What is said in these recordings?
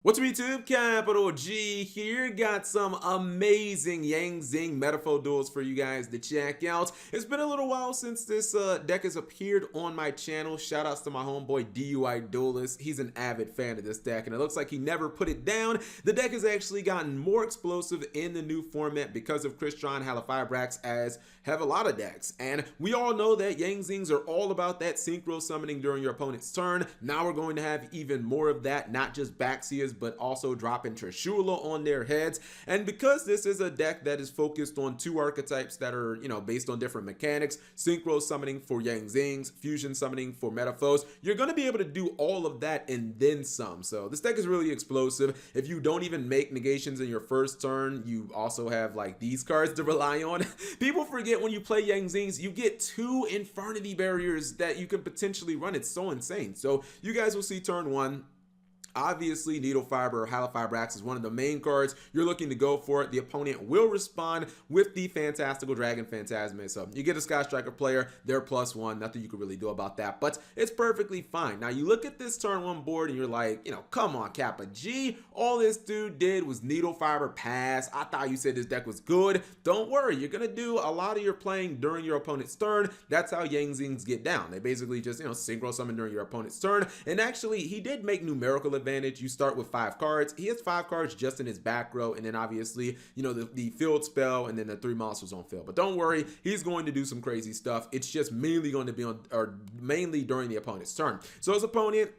What's up YouTube? Capital G here. Got some amazing Yang Zing Metaphor duels for you guys to check out. It's been a little while since this deck has appeared on my channel. Shout outs to my homeboy DUI Duelist. He's an avid fan of this deck and it looks like he never put it down. The deck has actually gotten more explosive in the new format because of Christian Halifabrax, as have a lot of decks. And we all know that Yang Zings are all about that synchro summoning during your opponent's turn. Now we're going to have even more of that, not just Baxias, but also dropping Trishula on their heads. And because this is a deck that is focused on two archetypes that are, based on different mechanics, synchro summoning for Yang Zings, fusion summoning for Metaphors, you're going to be able to do all of that and then some. So this deck is really explosive. If you don't even make negations in your first turn, you also have like these cards to rely on. People forget when you play Yang Zings, you get two Infernity Barriers that you can potentially run. It's so insane. So you guys will see turn one. Obviously, Needle Fiber or Halifabrax is one of the main cards you're looking to go for. The opponent will respond with the Fantastical Dragon Phantasma. So you get a Sky Striker player, they're +1. Nothing you can really do about that, but it's perfectly fine. Now, you look at this turn one board and you're like, come on, Kappa G. All this dude did was Needle Fiber pass. I thought you said this deck was good. Don't worry, you're going to do a lot of your playing during your opponent's turn. That's how Yang Zings get down. They basically just, synchro summon during your opponent's turn. And actually, he did make numerical advantage. You start with 5 cards. He has 5 cards just in his back row, and then obviously, the field spell and then the 3 monsters on field. But don't worry, he's going to do some crazy stuff. It's just mainly going to be mainly during the opponent's turn. So his opponent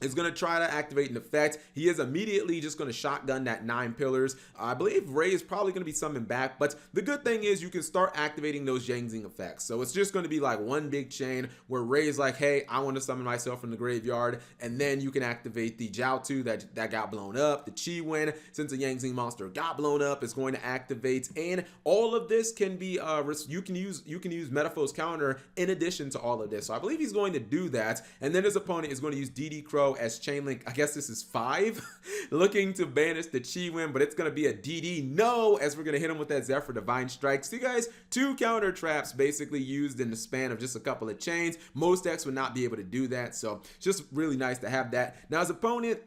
is going to try to activate an effect. He is immediately just going to shotgun that 9 pillars. I believe Ray is probably going to be summoned back, but the good thing is you can start activating those Yang Zing effects. So it's just going to be like one big chain where Ray is like, hey, I want to summon myself from the graveyard, and then you can activate the Jiaotu that got blown up. The Chi Wen, since the Yang Zing monster got blown up, is going to activate, and all of this can be you can use Metaphor's counter in addition to all of this. So I believe he's going to do that, and then his opponent is going to use DD Crow as chain link. I guess this is 5 looking to banish the Chi Win, but it's going to be a DD no, as we're going to hit him with that Zephyr Divine Strike. So you guys, 2 counter traps basically used in the span of just a couple of chains. Most decks would not be able to do that, so just really nice to have that. Now his opponent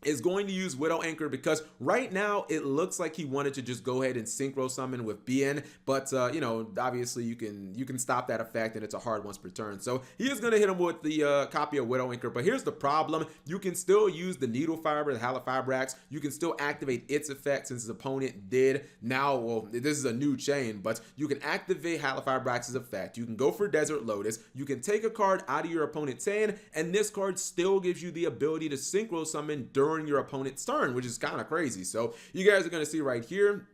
is going to use Widow Anchor because right now it looks like he wanted to just go ahead and synchro summon with BN, but obviously you can stop that effect and it's a hard once per turn. So he is going to hit him with the copy of Widow Anchor, but here's the problem. You can still use the Needle Fiber, the Halifabrax. You can still activate its effect since his opponent did. Now, well, this is a new chain, but you can activate Halifabrax's effect. You can go for Desert Lotus. You can take a card out of your opponent's hand, and this card still gives you the ability to synchro summon during your opponent's turn, which is kind of crazy. So you guys are going to see right here,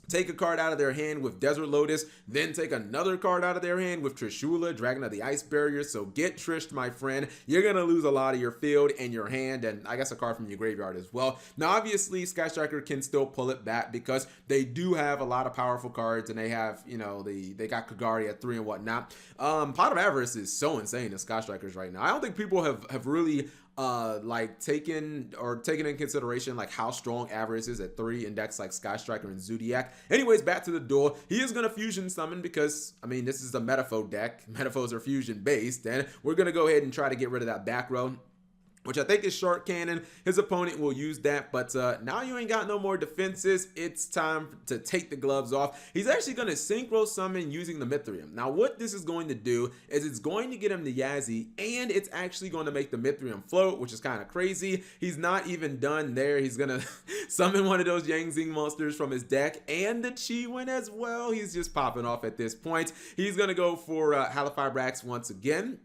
take a card out of their hand with Desert Lotus, then take another card out of their hand with Trishula, Dragon of the Ice Barrier. So get Trished, my friend. You're going to lose a lot of your field and your hand, and I guess a card from your graveyard as well. Now, obviously, Sky Striker can still pull it back because they do have a lot of powerful cards, and they have, they got Kagari at 3 and whatnot. Pot of Avarice is so insane in Sky Strikers right now. I don't think people have really taken in consideration like how strong Avarice is at 3 in decks like Sky Striker and Zodiac. Anyways, back to the duel. He is going to fusion summon because, this is a Metaphor deck. Metaphors are fusion based, and we're going to go ahead and try to get rid of that back row, which I think is Short Cannon. His opponent will use that, but now you ain't got no more defenses. It's time to take the gloves off. He's actually going to synchro summon using the Mithrium. Now, what this is going to do is it's going to get him the Yazzie, and it's actually going to make the Mithrium float, which is kind of crazy. He's not even done there. He's going to summon one of those Yang Zing monsters from his deck, and the Chi Win as well. He's just popping off at this point. He's going to go for Halifabrax once again.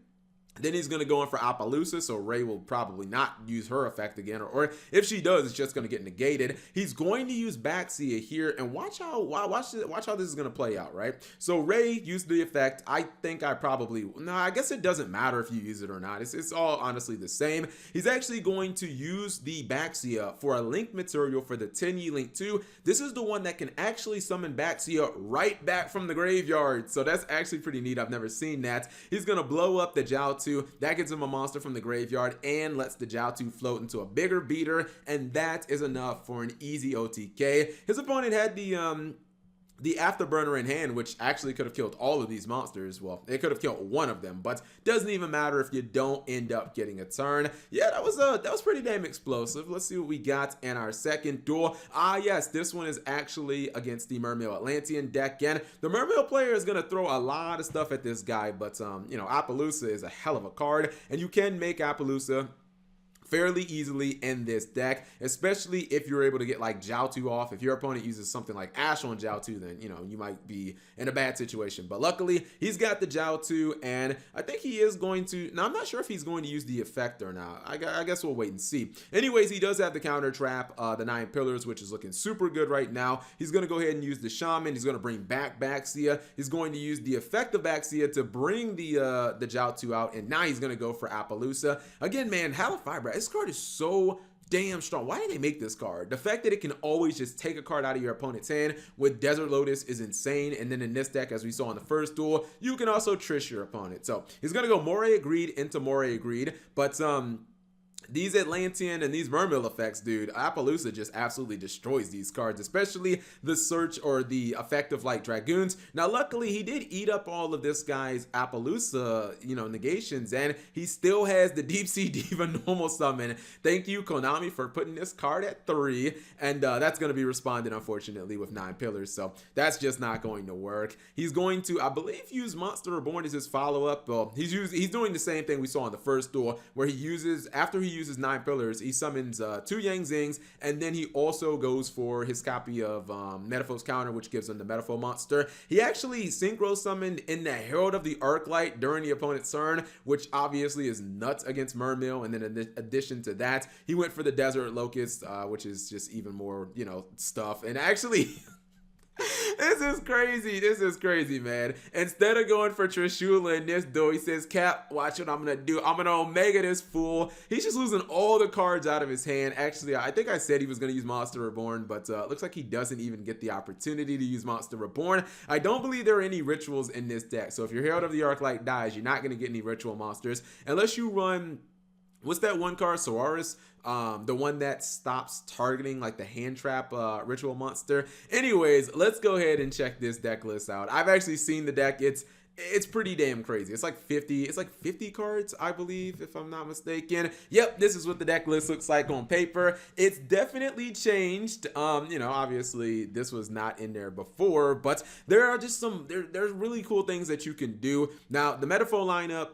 Then he's going to go in for Appaloosa, so Ray will probably not use her effect again, or if she does, it's just going to get negated. He's going to use Baxia here, and watch how this is going to play out, right? So Ray used the effect. I guess it doesn't matter if you use it or not. It's all honestly the same. He's actually going to use the Baxia for a link material for the 10-Yi Link 2. This is the one that can actually summon Baxia right back from the graveyard, so that's actually pretty neat. I've never seen that. He's going to blow up the Jiaotu. That gets him a monster from the graveyard and lets the Jiaotu float into a bigger beater, and that is enough for an easy OTK. His opponent had the the afterburner in hand, which actually could have killed all of these monsters. Well, it could have killed one of them, but doesn't even matter if you don't end up getting a turn. Yeah, that was pretty damn explosive. Let's see what we got in our second duel. Yes, this one is actually against the Mermail Atlantean deck, and the Mermail player is gonna throw a lot of stuff at this guy, but you know, Appaloosa is a hell of a card, and you can make Appaloosa fairly easily in this deck, especially if you're able to get like Jiaotu off. If your opponent uses something like Ash on Jiaotu, then you know you might be in a bad situation. But luckily, he's got the Jiaotu, and I think he is going to. Now I'm not sure if he's going to use the effect or not. I guess we'll wait and see. Anyways, he does have the counter trap, the 9 pillars, which is looking super good right now. He's going to go ahead and use the Shaman. He's going to bring back Baxia. He's going to use the effect of Baxia to bring the Jiaotu out, and now he's going to go for Appaloosa again. Man, Halifibra, this card is so damn strong. Why did they make this card? The fact that it can always just take a card out of your opponent's hand with Desert Lotus is insane. And then in this deck, as we saw in the first duel, you can also trish your opponent. So he's gonna go Moray Agreed into Moray Agreed, but these Atlantean and these Mermail effects, dude, Appaloosa just absolutely destroys these cards, especially the search or the effect of like Dragoons. Now, luckily, he did eat up all of this guy's Appaloosa, you know, negations, and he still has the Deep Sea Diva normal summon. Thank you, Konami, for putting this card at 3, and that's going to be responded, unfortunately, with 9 pillars, so that's just not going to work. He's going to, I believe, use Monster Reborn as his follow-up. Well, he's doing the same thing we saw in the first duel, where he uses, after he uses 9 pillars, he summons 2 Yang Zings, and then he also goes for his copy of Metaphor's Counter, which gives him the Metaphor monster. He actually synchro summoned in the Herald of the Arclight during the opponent's turn, which obviously is nuts against Mermail. And then in addition to that, he went for the Desert Locust, which is just even more, you know, stuff. And actually this is crazy. This is crazy, man. Instead of going for Trishula in this duel, he says, Cap, watch what I'm going to do. I'm going to Omega this fool. He's just losing all the cards out of his hand. Actually, I think I said he was going to use Monster Reborn, but it looks like he doesn't even get the opportunity to use Monster Reborn. I don't believe there are any rituals in this deck. So if your Herald of the Arclight dies, you're not going to get any ritual monsters unless you run... What's that one card, Solaris? The one that stops targeting like the hand trap ritual monster. Anyways, let's go ahead and check this deck list out. I've actually seen the deck. It's pretty damn crazy. It's like 50 cards, I believe, if I'm not mistaken. Yep, this is what the deck list looks like on paper. It's definitely changed. You know, obviously this was not in there before, but there are just there's really cool things that you can do. Now, the Metaphor lineup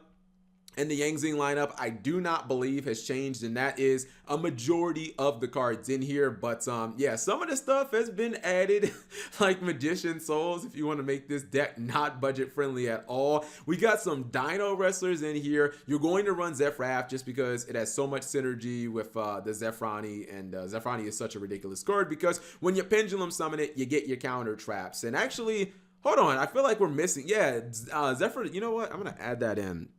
and the Yang Zing lineup, I do not believe has changed, and that is a majority of the cards in here. But yeah, some of the stuff has been added, like Magician Souls, if you want to make this deck not budget friendly at all. We got some Dino Wrestlers in here. You're going to run Zephraf just because it has so much synergy with the Zephrani, and Zephrani is such a ridiculous card because when you Pendulum Summon it, you get your counter traps. And actually, hold on, I feel like we're missing, yeah, Zephyr, you know what, I'm going to add that in.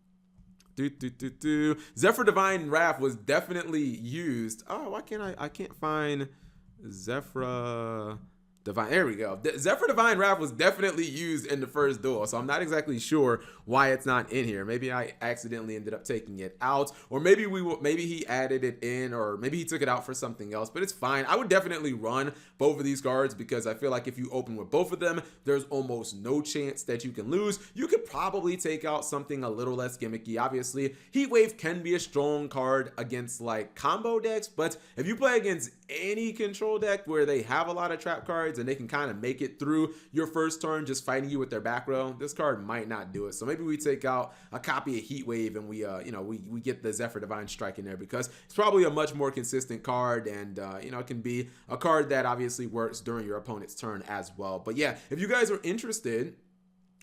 Zephyr Divine Wrath was definitely used. Oh, why can't I can't find Zephyr Divine. There we go. Zephyr Divine Wrath was definitely used in the first duel, so I'm not exactly sure why it's not in here. Maybe I accidentally ended up taking it out, or maybe maybe he added it in, or maybe he took it out for something else, but it's fine. I would definitely run both of these cards because I feel like if you open with both of them, there's almost no chance that you can lose. You could probably take out something a little less gimmicky. Obviously, Heatwave can be a strong card against like combo decks, but if you play against any control deck where they have a lot of trap cards and they can kind of make it through your first turn just fighting you with their back row, this card might not do it. So maybe we take out a copy of Heatwave and we you know, we get the Zephyr Divine Strike in there because it's probably a much more consistent card, and you know, it can be a card that obviously works during your opponent's turn as well. But yeah, if you guys are interested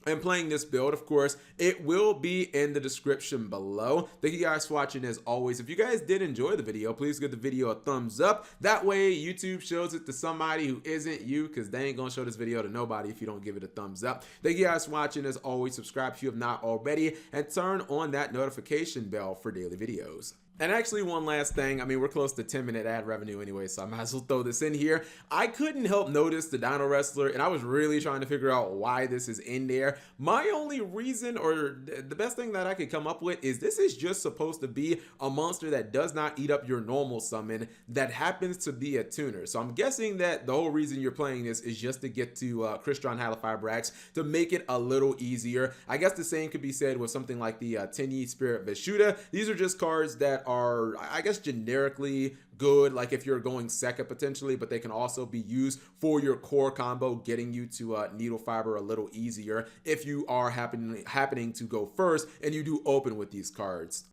and playing this build, of course, it will be in the description below. Thank you guys for watching as always. If you guys did enjoy the video, please give the video a thumbs up. That way YouTube shows it to somebody who isn't you, because they ain't gonna show this video to nobody if you don't give it a thumbs up. Thank you guys for watching as always. Subscribe if you have not already, and turn on that notification bell for daily videos. And actually, one last thing. I mean, we're close to 10-minute ad revenue anyway, so I might as well throw this in here. I couldn't help notice the Dino Wrestler, and I was really trying to figure out why this is in there. My only reason, or the best thing that I could come up with, is this is just supposed to be a monster that does not eat up your normal summon that happens to be a tuner. So I'm guessing that the whole reason you're playing this is just to get to Crystron Halifibrax to make it a little easier. I guess the same could be said with something like the Tenyi Spirit Vishuda. These are just cards that are, I guess, generically good, like if you're going second potentially, but they can also be used for your core combo, getting you to needle fiber a little easier if you are happening to go first and you do open with these cards.